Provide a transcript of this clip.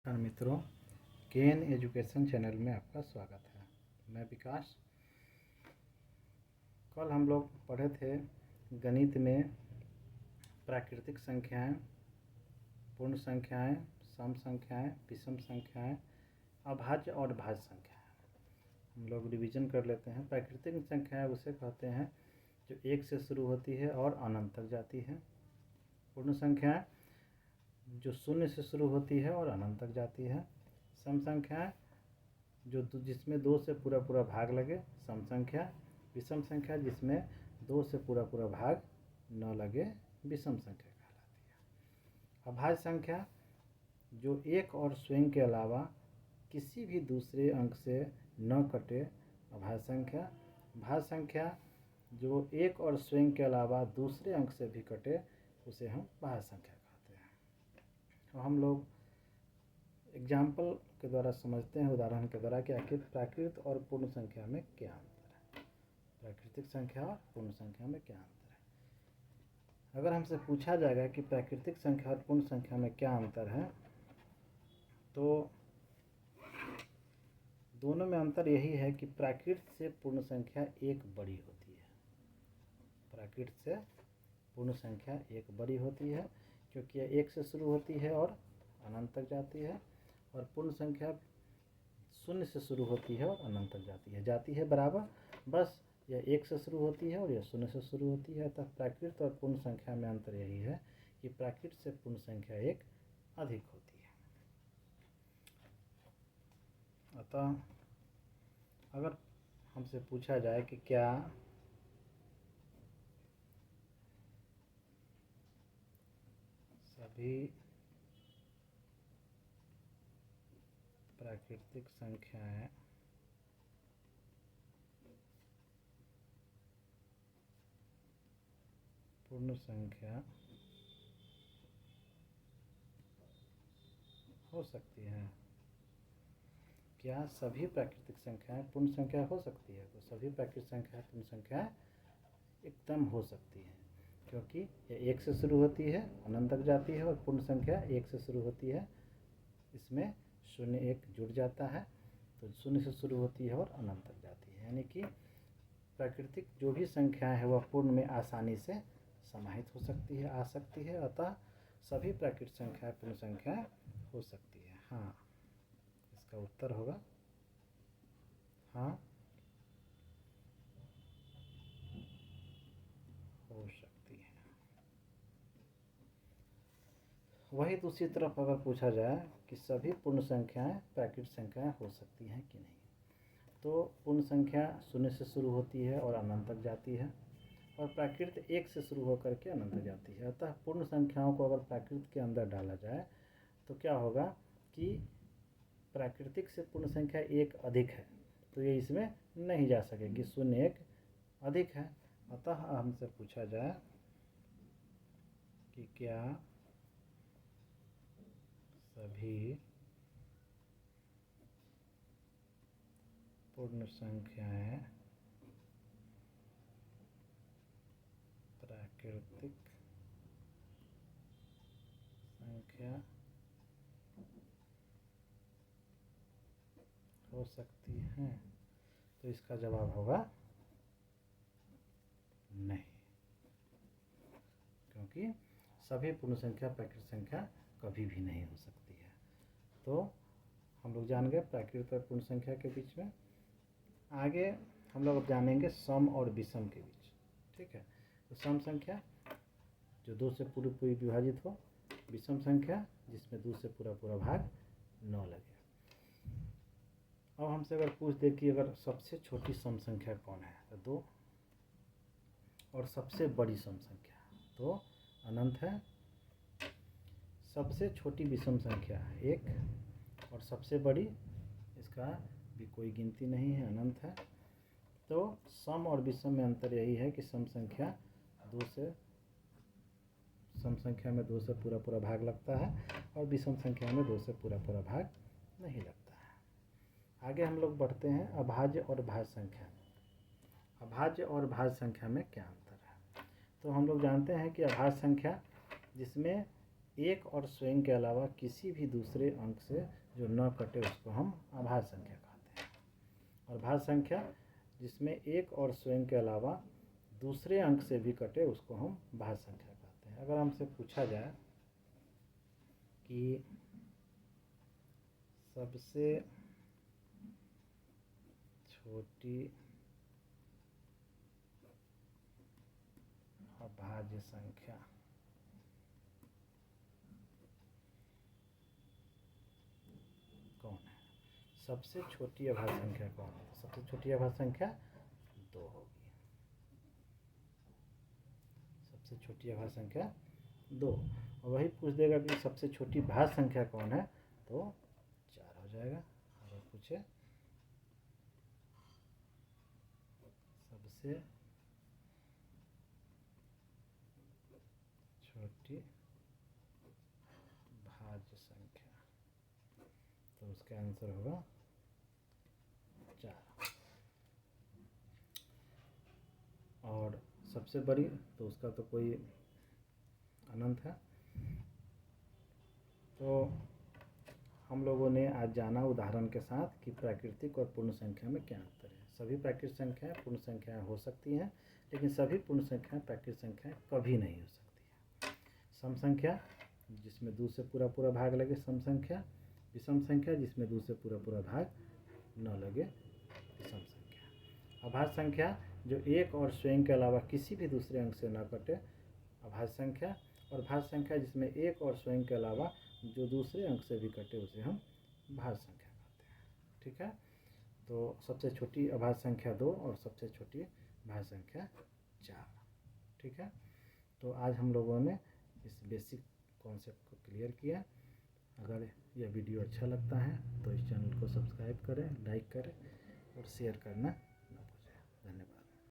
नमस्कार मित्रों, केन education channel में आपका स्वागत है। मैं विकास। कल हम लोग पढ़े थे गणित में प्राकृतिक संख्याएं, पूर्ण संख्याएं, सम संख्याएं, विषम संख्याएं, अभाज्य और भाज्य संख्याएं। हम लोग रिवीजन कर लेते हैं। प्राकृतिक संख्याएं उसे कहते हैं जो 1 से शुरू होती है और अनंत तक जाती है। पूर्ण संख्याएं जो 0 से शुरू होती है और अनंत तक जाती है। सम संख्याएं जो जिसमें 2 से पूरा भाग लगे, सम संख्या। विषम संख्या जिसमें 2 से पूरा भाग न लगे, विषम संख्या कहलाती है। अभाज्य संख्या जो एक और स्वयं के अलावा किसी भी दूसरे अंक से न कटे, अभाज्य संख्या। भाज्य संख्या जो एक और स्वयं के अलावा दूसरे अंक से भी कटे, उसे हम भाज्य संख्या कहते हैं। तो हम लोग एग्जाम्पल के द्वारा समझते हैं, उदाहरण के द्वारा, कि आखिर प्राकृत और पूर्ण संख्या में क्या अंतर है। प्राकृतिक संख्या और पूर्ण संख्या में क्या अंतर है। अगर हमसे पूछा जाएगा कि प्राकृतिक संख्या और पूर्ण संख्या में क्या अंतर है, तो दोनों में अंतर यही है कि प्राकृत से पूर्ण संख्या एक बड़ी होती है। प्राकृत से पूर्ण संख्या एक बड़ी होती है क्योंकि यह 1 से शुरू होती है और अनंत तक जाती है, और पूर्ण संख्या 0 से शुरू होती है और अनंत तक जाती है बराबर। बस यह 1 से शुरू होती है और यह 0 से शुरू होती है। अतः प्राकृत और पूर्ण संख्या में अंतर यही है कि प्राकृत से पूर्ण संख्या एक अधिक होती है। अतः अगर हमसे पूछा जाए कि क्या सभी प्राकृतिक संख्याएं पूर्ण संख्या हो सकती हैं, क्या सभी प्राकृतिक संख्याएं पूर्ण संख्या हो सकती है? तो सभी प्राकृतिक संख्याएं पूर्ण संख्याएं एकदम हो सकती हैं, क्योंकि यह 1 से शुरू होती है, अनंत तक जाती है, और पूर्ण संख्या 1 से शुरू होती है, इसमें 0 1 जुड़ जाता है, तो 0 से शुरू होती है और अनंत तक जाती है। यानी कि प्राकृतिक जो भी संख्या है वह पूर्ण में आसानी से समाहित हो सकती है, आ सकती है। अतः सभी प्राकृतिक संख्याएं पूर्ण संख्याएं हो सकती है। हाँ, इसका उत्तर होगा हाँ, हो सकती है। वही दूसरी तरफ अगर पूछा जाए कि सभी पूर्ण संख्याएं प्राकृतिक संख्याएं हो सकती हैं कि नहीं, तो पूर्ण संख्या 0 से शुरू होती है और अनंत तक जाती है, और प्राकृत 1 से शुरू होकर के अनंत तक जाती है। अतः पूर्ण संख्याओं को अगर प्राकृत के अंदर डाला जाए तो क्या होगा कि प्राकृतिक से पूर्ण संख्या 1 अधिक है, तो ये इसमें नहीं जा सकेगी, 0 1 अधिक है। अतः हमसे पूछा जाए कि क्या सभी पूर्ण संख्याएं प्राकृतिक संख्या हो सकती हैं, तो इसका जवाब होगा नहीं, क्योंकि सभी पूर्ण संख्या प्राकृतिक संख्या कभी भी नहीं हो सकती है। तो हम लोग जान गए प्राकृतिक और पूर्ण संख्या के बीच में। आगे हम लोग अब जानेंगे सम और विषम के बीच। ठीक है, तो सम संख्या जो 2 से पूरी विभाजित हो, विषम संख्या जिसमें 2 से पूरा भाग न लगे। अब हमसे अगर पूछ दे कि अगर सबसे छोटी सम संख्या कौन है, तो 2, और सबसे बड़ी सम संख्या तो अनंत है। सबसे छोटी विषम संख्या 1, और सबसे बड़ी, इसका भी कोई गिनती नहीं है, अनंत है। तो सम और विषम में अंतर यही है कि सम संख्या में 2 से पूरा भाग लगता है, और विषम संख्या में 2 से पूरा भाग नहीं लगता है। आगे हम लोग बढ़ते हैं अभाज्य और भाज्य संख्या। अभाज्य और भाज्य संख्या में क्या अंतर है? तो हम लोग जानते हैं कि अभाज्य संख्या जिसमें एक और स्वयं के अलावा किसी भी दूसरे अंक से जो न कटे उसको हम अभाज्य संख्या कहते हैं। और भाज्य संख्या जिसमें एक और स्वयं के अलावा दूसरे अंक से भी कटे उसको हम भाज्य संख्या कहते हैं। अगर हमसे पूछा जाए कि सबसे छोटी अभाज्य संख्या कौन है, सबसे छोटी अभाज्य संख्या कौन है, तो सबसे छोटी अभाज्य संख्या 2 होगी। सबसे छोटी अभाज्य संख्या 2। और वही पूछ देगा कि सबसे छोटी भाज्य संख्या कौन है, तो 4 हो जाएगा। अगर पूछे सबसे छोटी भाज्य संख्या, तो उसका आंसर होगा 4। और सबसे बड़ी, तो उसका तो कोई अनंत है। तो हम लोगों ने आज जाना उदाहरण के साथ कि प्राकृतिक और पूर्ण संख्या में क्या अंतर है। सभी प्राकृतिक संख्याएं पूर्ण संख्याएं हो सकती हैं, लेकिन सभी पूर्ण संख्याएं प्राकृतिक संख्याएं कभी नहीं हो सकती है। सम संख्या जिसमें 2 से पूरा पूरा भाग लगे सम संख्या, विषम संख्या जिसमें 2 से पूरा पूरा भाग न लगे विषम संख्या। अभाज्य संख्या जो एक और स्वयं के अलावा किसी भी दूसरे अंक से न कटे अभाज्य संख्या, और भाज्य संख्या जिसमें एक और स्वयं के अलावा जो दूसरे अंक से भी कटे उसे हम भाज्य संख्या कहते हैं। ठीक है, तो सबसे छोटी अभाज्य संख्या 2 और सबसे छोटी भाज्य संख्या 4। ठीक है, तो आज हम लोगों ने इस बेसिक कॉन्सेप्ट को क्लियर किया। अगर यह वीडियो अच्छा लगता है तो इस चैनल को सब्सक्राइब करें, लाइक करें और शेयर करना